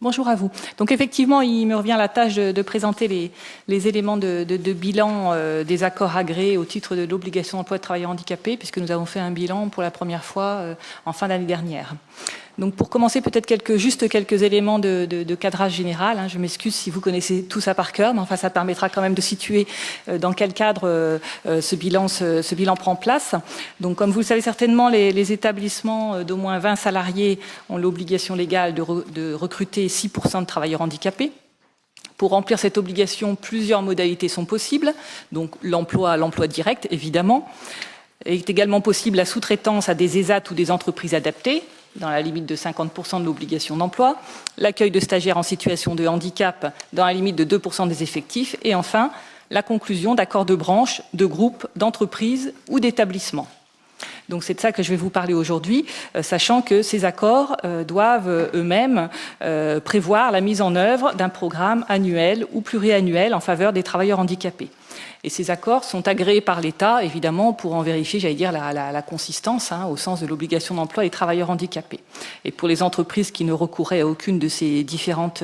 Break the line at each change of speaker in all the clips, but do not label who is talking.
Bonjour à vous. Donc effectivement, il me revient la tâche de présenter les éléments de bilan des accords agréés au titre de l'obligation d'emploi de travailleurs handicapés, puisque nous avons fait un bilan pour la première fois en fin d'année dernière. Donc pour commencer, peut-être juste quelques éléments de cadrage général. Je m'excuse si vous connaissez tout ça par cœur, mais enfin ça permettra quand même de situer dans quel cadre ce bilan prend place. Donc comme vous le savez certainement, les établissements d'au moins 20 salariés ont l'obligation légale de recruter 6% de travailleurs handicapés. Pour remplir cette obligation, plusieurs modalités sont possibles. Donc l'emploi direct, évidemment. Il est également possible la sous-traitance à des ESAT ou des entreprises adaptées, dans la limite de 50% de l'obligation d'emploi, l'accueil de stagiaires en situation de handicap dans la limite de 2% des effectifs, et enfin, la conclusion d'accords de branche, de groupes, d'entreprises ou d'établissements. Donc c'est de ça que je vais vous parler aujourd'hui, sachant que ces accords doivent eux-mêmes prévoir la mise en œuvre d'un programme annuel ou pluriannuel en faveur des travailleurs handicapés. Et ces accords sont agréés par l'État, évidemment, pour en vérifier, j'allais dire, la consistance, au sens de l'obligation d'emploi des travailleurs handicapés. Et pour les entreprises qui ne recouraient à aucune de ces différentes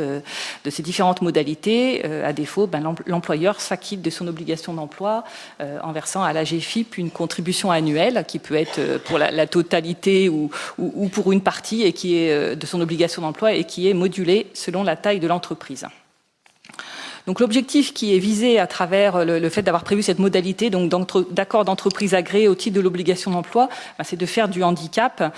modalités, à défaut, l'employeur s'acquitte de son obligation d'emploi en versant à l'AGFIP une contribution annuelle qui peut être pour la totalité ou pour une partie et qui est de son obligation d'emploi et qui est modulée selon la taille de l'entreprise. Donc l'objectif qui est visé à travers le fait d'avoir prévu cette modalité d'accord d'entreprise agréé au titre de l'obligation d'emploi, c'est de faire du handicap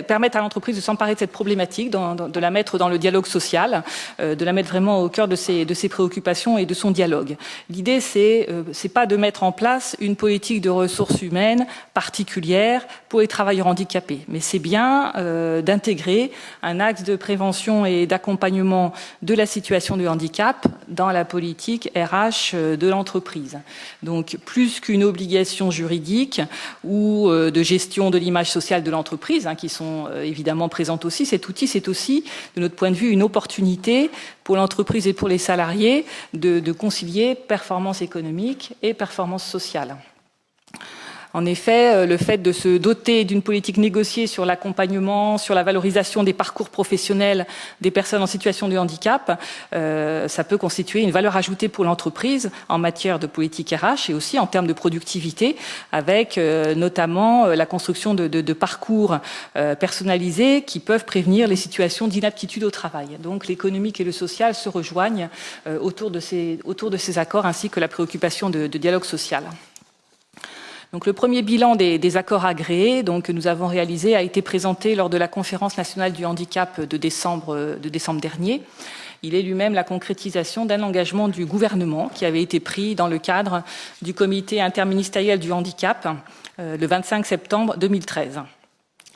permettre à l'entreprise de s'emparer de cette problématique, de la mettre dans le dialogue social, de la mettre vraiment au cœur de ses préoccupations et de son dialogue. L'idée, c'est pas de mettre en place une politique de ressources humaines particulière pour les travailleurs handicapés, mais c'est bien d'intégrer un axe de prévention et d'accompagnement de la situation de handicap dans la politique RH de l'entreprise. Donc, plus qu'une obligation juridique ou de gestion de l'image sociale de l'entreprise, qui sont évidemment présentes aussi, cet outil, c'est aussi, de notre point de vue, une opportunité pour l'entreprise et pour les salariés de concilier performance économique et performance sociale. En effet, le fait de se doter d'une politique négociée sur l'accompagnement, sur la valorisation des parcours professionnels des personnes en situation de handicap, ça peut constituer une valeur ajoutée pour l'entreprise en matière de politique RH et aussi en termes de productivité, avec notamment la construction de parcours personnalisés qui peuvent prévenir les situations d'inaptitude au travail. Donc l'économique et le social se rejoignent autour de ces accords ainsi que la préoccupation de dialogue social. Donc, le premier bilan des accords agréés que nous avons réalisé a été présenté lors de la conférence nationale du handicap de décembre dernier. Il est lui-même la concrétisation d'un engagement du gouvernement qui avait été pris dans le cadre du comité interministériel du handicap le 25 septembre 2013.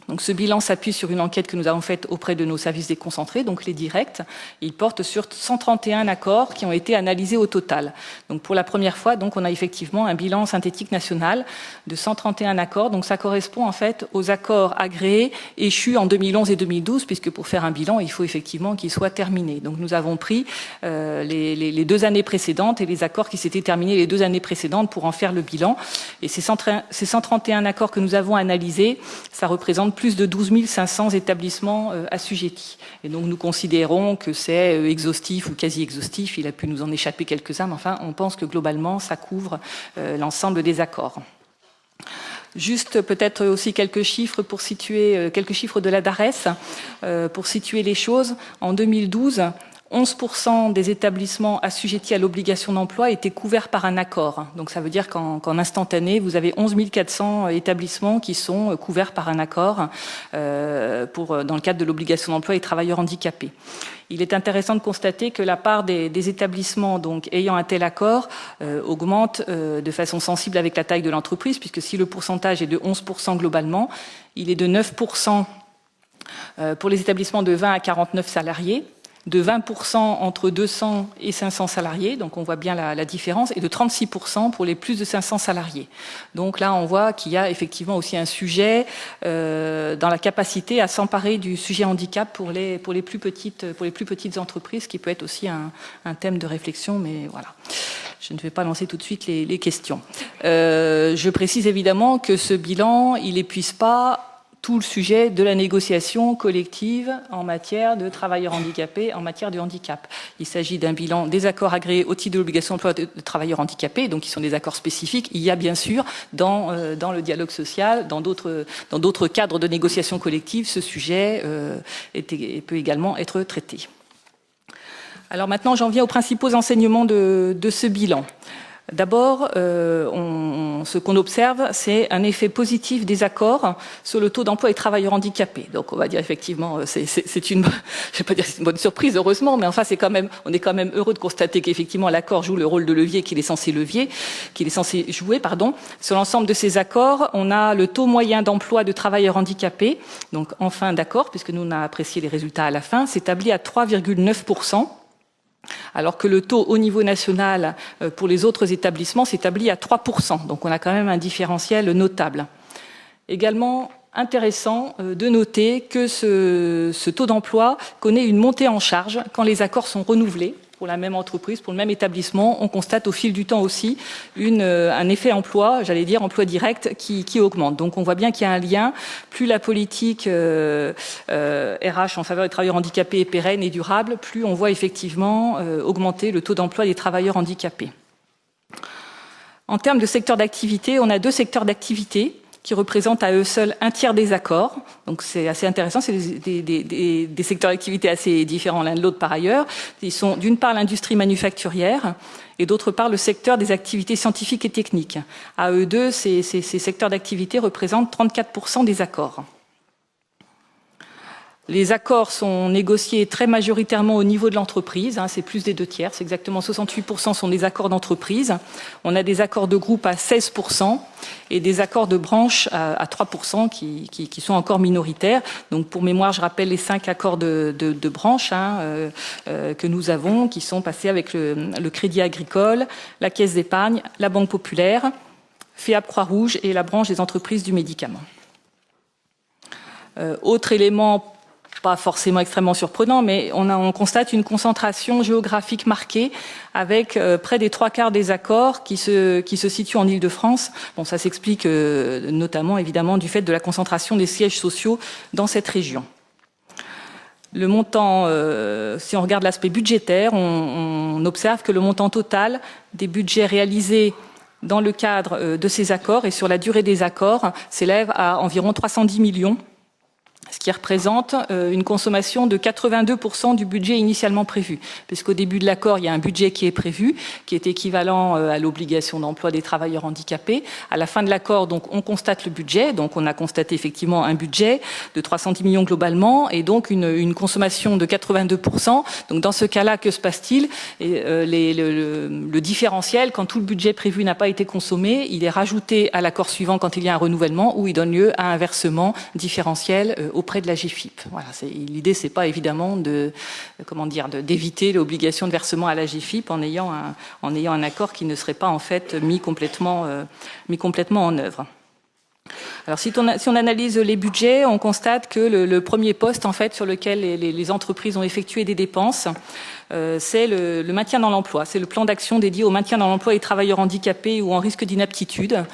Donc ce bilan s'appuie sur une enquête que nous avons faite auprès de nos services déconcentrés, donc les directs. Il porte sur 131 accords qui ont été analysés au total. Donc pour la première fois, on a effectivement un bilan synthétique national de 131 accords. Donc ça correspond en fait aux accords agréés échus en 2011 et 2012, puisque pour faire un bilan, il faut effectivement qu'il soit terminé. Donc nous avons pris les 2 années précédentes et les accords qui s'étaient terminés les 2 années précédentes pour en faire le bilan. Et ces 131 accords que nous avons analysés, ça représente plus de 12 500 établissements assujettis. Et donc nous considérons que c'est exhaustif ou quasi exhaustif, il a pu nous en échapper quelques-uns, mais enfin on pense que globalement ça couvre l'ensemble des accords. Juste peut-être aussi quelques chiffres pour situer, quelques chiffres de la DARES, pour situer les choses. En 2012, 11% des établissements assujettis à l'obligation d'emploi étaient couverts par un accord. Donc ça veut dire qu'en instantané, vous avez 11 400 établissements qui sont couverts par un accord dans le cadre de l'obligation d'emploi des travailleurs handicapés. Il est intéressant de constater que la part des établissements ayant un tel accord augmente de façon sensible avec la taille de l'entreprise, puisque si le pourcentage est de 11% globalement, il est de 9% pour les établissements de 20 à 49 salariés, de 20% entre 200 et 500 salariés, donc on voit bien la différence, et de 36% pour les plus de 500 salariés. Donc là, on voit qu'il y a effectivement aussi un sujet dans la capacité à s'emparer du sujet handicap pour les plus petites entreprises, qui peut être aussi un thème de réflexion, mais voilà. Je ne vais pas lancer tout de suite les questions. Je précise évidemment que ce bilan, il n'épuise pas tout le sujet de la négociation collective en matière de travailleurs handicapés, en matière de handicap. Il s'agit d'un bilan des accords agréés au titre de l'obligation d'emploi de travailleurs handicapés, donc qui sont des accords spécifiques. Il y a bien sûr dans le dialogue social, dans d'autres cadres de négociation collective, ce sujet peut également être traité. Alors maintenant, j'en viens aux principaux enseignements de ce bilan. D'abord, ce qu'on observe, c'est un effet positif des accords sur le taux d'emploi des travailleurs handicapés. Donc, on va dire effectivement, c'est une, je vais pas dire c'est une bonne surprise, heureusement, mais enfin, on est quand même heureux de constater qu'effectivement l'accord joue le rôle de levier qu'il est censé jouer, pardon. Sur l'ensemble de ces accords, on a le taux moyen d'emploi de travailleurs handicapés. Donc, en fin d'accord, puisque nous on a apprécié les résultats à la fin, s'établit à 3,9%. Alors que le taux au niveau national pour les autres établissements s'établit à 3%. Donc on a quand même un différentiel notable. Également intéressant de noter que ce taux d'emploi connaît une montée en charge quand les accords sont renouvelés. Pour la même entreprise, pour le même établissement, on constate au fil du temps aussi un effet emploi, j'allais dire emploi direct, qui augmente. Donc on voit bien qu'il y a un lien. Plus la politique RH en faveur des travailleurs handicapés est pérenne et durable, plus on voit effectivement augmenter le taux d'emploi des travailleurs handicapés. En termes de secteur d'activité, on a 2 secteurs d'activité qui représentent à eux seuls un tiers des accords. Donc c'est assez intéressant, c'est des secteurs d'activité assez différents l'un de l'autre par ailleurs. Ils sont d'une part l'industrie manufacturière et d'autre part le secteur des activités scientifiques et techniques. À eux deux, ces secteurs d'activité représentent 34% des accords. Les accords sont négociés très majoritairement au niveau de l'entreprise, c'est plus des 2 tiers, c'est exactement 68% sont des accords d'entreprise. On a des accords de groupe à 16% et des accords de branche à 3% qui sont encore minoritaires. Donc pour mémoire, je rappelle les 5 accords de branche que nous avons, qui sont passés avec le Crédit Agricole, la Caisse d'épargne, la Banque Populaire, FEAP Croix-Rouge et la branche des entreprises du médicament. Autre élément pas forcément extrêmement surprenant, mais on constate une concentration géographique marquée avec près des 3/4 des accords qui se situent en Île-de-France. Bon, ça s'explique notamment évidemment du fait de la concentration des sièges sociaux dans cette région. Le montant, si on regarde l'aspect budgétaire, on observe que le montant total des budgets réalisés dans le cadre de ces accords et sur la durée des accords s'élève à environ 310 millions. Ce qui représente une consommation de 82% du budget initialement prévu. Puisqu'au début de l'accord, il y a un budget qui est prévu, qui est équivalent à l'obligation d'emploi des travailleurs handicapés. À la fin de l'accord, donc, on constate le budget. Donc, on a constaté effectivement un budget de 310 millions globalement et donc une consommation de 82%. Donc, dans ce cas-là, que se passe-t-il? Le différentiel, quand tout le budget prévu n'a pas été consommé, il est rajouté à l'accord suivant quand il y a un renouvellement où il donne lieu à un versement différentiel auprès de la GFIP. Voilà, l'idée, c'est pas évidemment d'éviter l'obligation de versement à la GFIP en ayant un accord qui ne serait pas en fait mis complètement en œuvre. Alors si on analyse les budgets, on constate que le premier poste en fait sur lequel les entreprises ont effectué des dépenses, c'est le maintien dans l'emploi. C'est le plan d'action dédié au maintien dans l'emploi des travailleurs handicapés ou en risque d'inaptitude,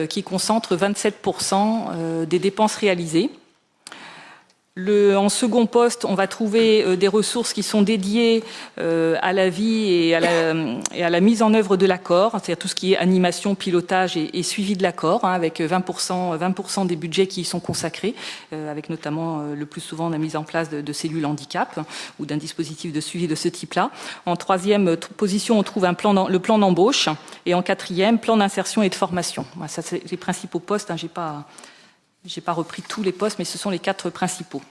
qui concentre 27% des dépenses réalisées. En second poste, on va trouver des ressources qui sont dédiées à la vie et à la mise en œuvre de l'accord, c'est-à-dire tout ce qui est animation, pilotage et suivi de l'accord, avec 20% des budgets qui y sont consacrés, avec notamment le plus souvent la mise en place de cellules handicap ou d'un dispositif de suivi de ce type-là. En troisième position, on trouve le plan d'embauche et en quatrième, plan d'insertion et de formation. Voilà, ça, c'est les principaux postes, j'ai pas repris tous les postes, mais ce sont les 4 principaux.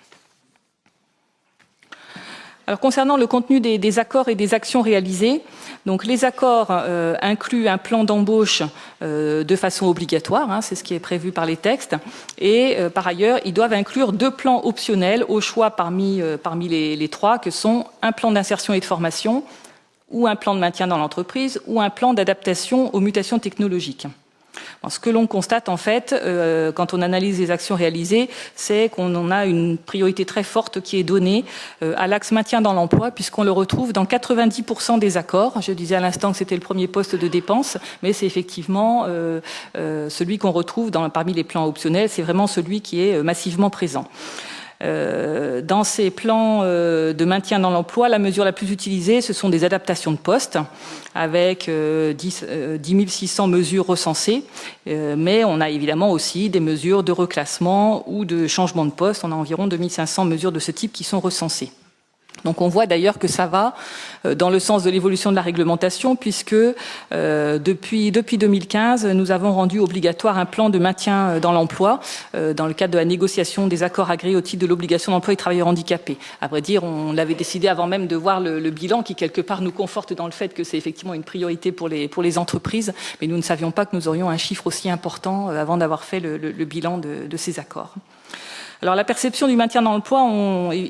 Alors, concernant le contenu des accords et des actions réalisées, donc les accords incluent un plan d'embauche de façon obligatoire, c'est ce qui est prévu par les textes, et par ailleurs, ils doivent inclure 2 plans optionnels au choix parmi les 3, que sont un plan d'insertion et de formation, ou un plan de maintien dans l'entreprise, ou un plan d'adaptation aux mutations technologiques. Ce que l'on constate en fait, quand on analyse les actions réalisées, c'est qu'on en a une priorité très forte qui est donnée à l'axe maintien dans l'emploi, puisqu'on le retrouve dans 90% des accords. Je disais à l'instant que c'était le premier poste de dépense, mais c'est effectivement celui qu'on retrouve parmi les plans optionnels, c'est vraiment celui qui est massivement présent. Dans ces plans de maintien dans l'emploi, la mesure la plus utilisée, ce sont des adaptations de postes, avec 10 600 mesures recensées, mais on a évidemment aussi des mesures de reclassement ou de changement de poste. On a environ 2500 mesures de ce type qui sont recensées. Donc on voit d'ailleurs que ça va dans le sens de l'évolution de la réglementation, puisque depuis 2015, nous avons rendu obligatoire un plan de maintien dans l'emploi dans le cadre de la négociation des accords agréés au titre de l'obligation d'emploi des travailleurs handicapés. À vrai dire, on l'avait décidé avant même de voir le bilan, qui quelque part nous conforte dans le fait que c'est effectivement une priorité pour les entreprises, mais nous ne savions pas que nous aurions un chiffre aussi important avant d'avoir fait le bilan de ces accords. Alors la perception du maintien dans l'emploi,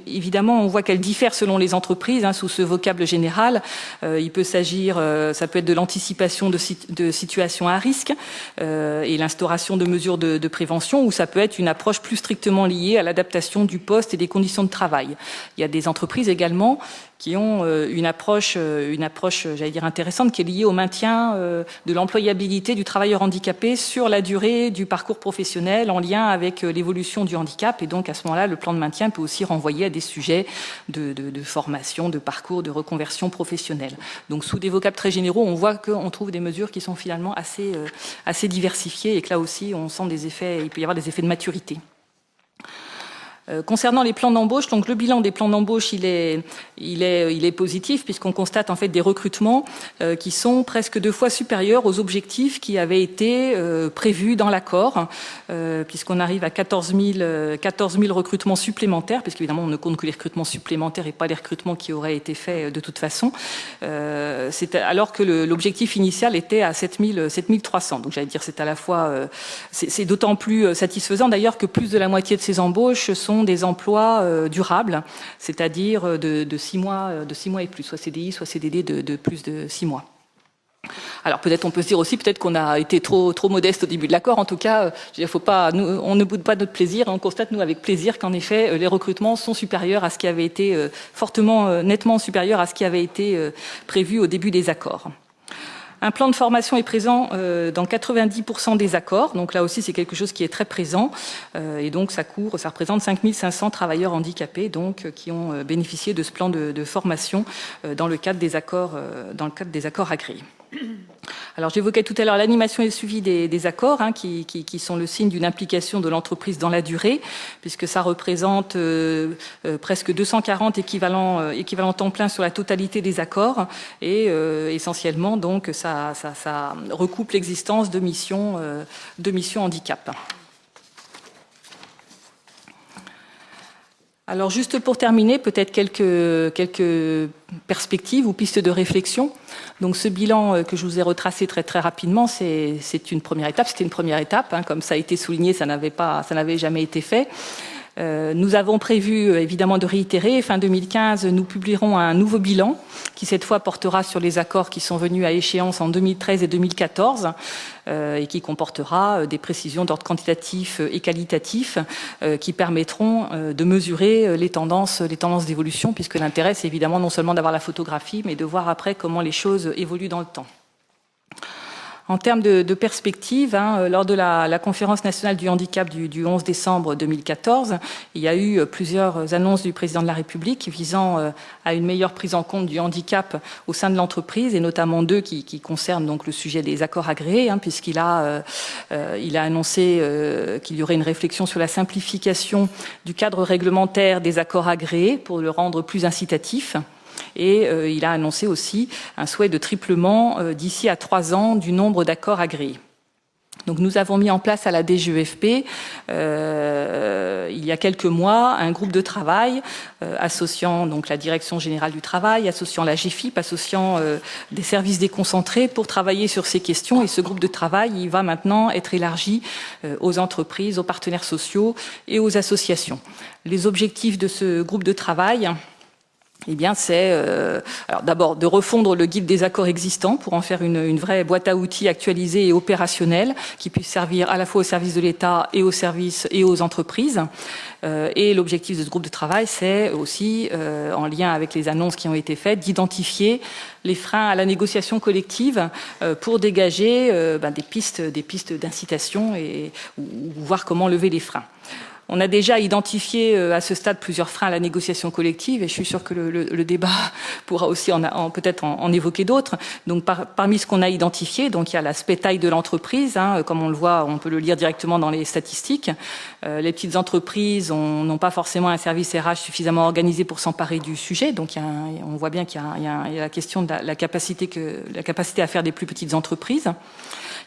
évidemment, on voit qu'elle diffère selon les entreprises. Sous ce vocable général, il peut s'agir, ça peut être de l'anticipation de situations à risque et l'instauration de mesures de prévention, ou ça peut être une approche plus strictement liée à l'adaptation du poste et des conditions de travail. Il y a des entreprises également qui ont une approche, j'allais dire intéressante, qui est liée au maintien de l'employabilité du travailleur handicapé sur la durée du parcours professionnel en lien avec l'évolution du handicap. Et donc à ce moment-là, le plan de maintien peut aussi renvoyer à des sujets de formation, de parcours, de reconversion professionnelle. Donc sous des vocables très généraux, on voit qu'on trouve des mesures qui sont finalement assez diversifiées, et que là aussi on sent des effets, il peut y avoir des effets de maturité. Concernant les plans d'embauche, donc le bilan des plans d'embauche, il est positif, puisqu'on constate en fait des recrutements qui sont presque 2 fois supérieurs aux objectifs qui avaient été prévus dans l'accord, puisqu'on arrive à 14 000 recrutements supplémentaires, puisqu'évidemment on ne compte que les recrutements supplémentaires et pas les recrutements qui auraient été faits de toute façon, alors que l'objectif initial était à 7 300. Donc j'allais dire c'est à la fois, c'est d'autant plus satisfaisant d'ailleurs que plus de la moitié de ces embauches sont des emplois durables, c'est-à-dire de 6 mois et plus, soit CDI, soit CDD de plus de 6 mois. Alors peut-être on peut se dire aussi peut-être qu'on a été trop modeste au début de l'accord. En tout cas, on ne boude pas notre plaisir. On constate nous avec plaisir qu'en effet les recrutements sont supérieurs à ce qui avait été nettement supérieur à ce qui avait été prévu au début des accords. Un plan de formation est présent dans 90% des accords, donc là aussi c'est quelque chose qui est très présent, et donc ça représente 5 500 travailleurs handicapés donc qui ont bénéficié de ce plan de formation dans le cadre des accords agréés. Alors j'évoquais tout à l'heure l'animation et le suivi des accords qui sont le signe d'une implication de l'entreprise dans la durée, puisque ça représente presque 240 équivalents temps plein sur la totalité des accords, et essentiellement donc ça recoupe l'existence de missions handicap. Alors juste pour terminer, peut-être quelques perspectives ou pistes de réflexion. Donc ce bilan que je vous ai retracé très très rapidement, c'est une première étape. C'était une première étape, comme ça a été souligné, ça n'avait jamais été fait. Nous avons prévu évidemment de réitérer. Fin 2015, nous publierons un nouveau bilan qui cette fois portera sur les accords qui sont venus à échéance en 2013 et 2014 et qui comportera des précisions d'ordre quantitatif et qualitatif qui permettront de mesurer les tendances d'évolution, puisque l'intérêt c'est évidemment non seulement d'avoir la photographie mais de voir après comment les choses évoluent dans le temps. En termes de perspective, lors de la conférence nationale du handicap du 11 décembre 2014, il y a eu plusieurs annonces du président de la République visant à une meilleure prise en compte du handicap au sein de l'entreprise, et notamment 2 qui concernent donc le sujet des accords agréés, puisqu'il a annoncé qu'il y aurait une réflexion sur la simplification du cadre réglementaire des accords agréés pour le rendre plus incitatif. Et il a annoncé aussi un souhait de triplement d'ici à 3 ans du nombre d'accords agréés. Donc nous avons mis en place à la DGEFP, il y a quelques mois, un groupe de travail associant donc la Direction générale du travail, associant la GEFIP, associant des services déconcentrés pour travailler sur ces questions. Et ce groupe de travail, il va maintenant être élargi aux entreprises, aux partenaires sociaux et aux associations. Les objectifs de ce groupe de travail, eh bien, c'est alors d'abord de refondre le guide des accords existants pour en faire une vraie boîte à outils actualisée et opérationnelle qui puisse servir à la fois au service de l'État et aux services et aux entreprises. Et l'objectif de ce groupe de travail, c'est aussi, en lien avec les annonces qui ont été faites, d'identifier les freins à la négociation collective pour dégager des pistes d'incitation ou voir comment lever les freins. On a déjà identifié à ce stade plusieurs freins à la négociation collective et je suis sûre que le débat pourra aussi peut-être en évoquer d'autres. Donc parmi ce qu'on a identifié, donc il y a l'aspect taille de l'entreprise, comme on le voit, on peut le lire directement dans les statistiques. Les petites entreprises n'ont pas forcément un service RH suffisamment organisé pour s'emparer du sujet. Donc on voit bien qu'il y a la question de la capacité à faire des plus petites entreprises.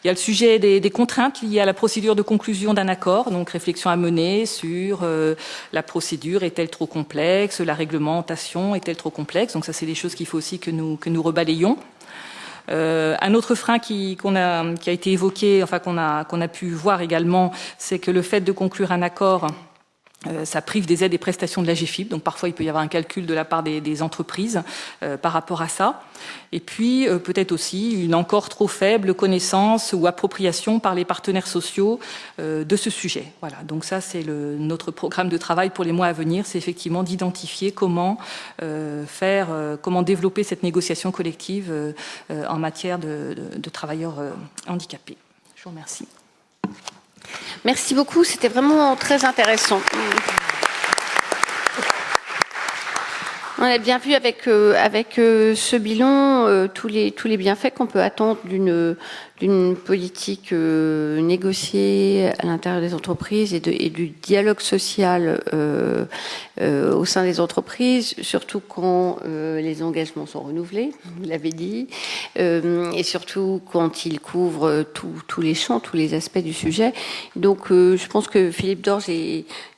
Il y a le sujet des contraintes liées à la procédure de conclusion d'un accord, donc réflexion à mener sur la procédure, est-elle trop complexe, la réglementation est-elle trop complexe. Donc ça, c'est des choses qu'il faut aussi que nous rebalayons. Un autre frein qui a été évoqué, enfin qu'on a pu voir également, c'est que le fait de conclure un accord, ça prive des aides et prestations de l'AGEFIP, donc parfois il peut y avoir un calcul de la part des entreprises par rapport à ça. Et puis peut-être aussi une encore trop faible connaissance ou appropriation par les partenaires sociaux de ce sujet. Voilà, donc ça c'est notre programme de travail pour les mois à venir, c'est effectivement d'identifier comment comment développer cette négociation collective en matière de travailleurs handicapés. Je vous remercie.
Merci beaucoup, c'était vraiment très intéressant. On a bien vu avec ce bilan tous les bienfaits qu'on peut attendre d'une politique négociée à l'intérieur des entreprises et du dialogue social au sein des entreprises, surtout quand les engagements sont renouvelés, vous l'avez dit, et surtout quand ils couvrent tous les champs, tous les aspects du sujet. Donc je pense que Philippe Dorge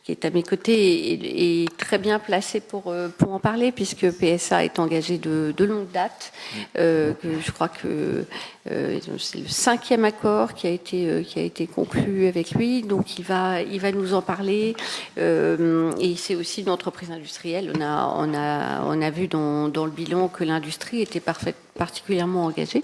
qui est à mes côtés, est très bien placé pour en parler, puisque PSA est engagé de longue date. Je crois que c'est le 5e accord qui a été conclu avec lui, donc il va nous en parler. Et c'est aussi une entreprise industrielle. On a vu dans le bilan que l'industrie était particulièrement engagée.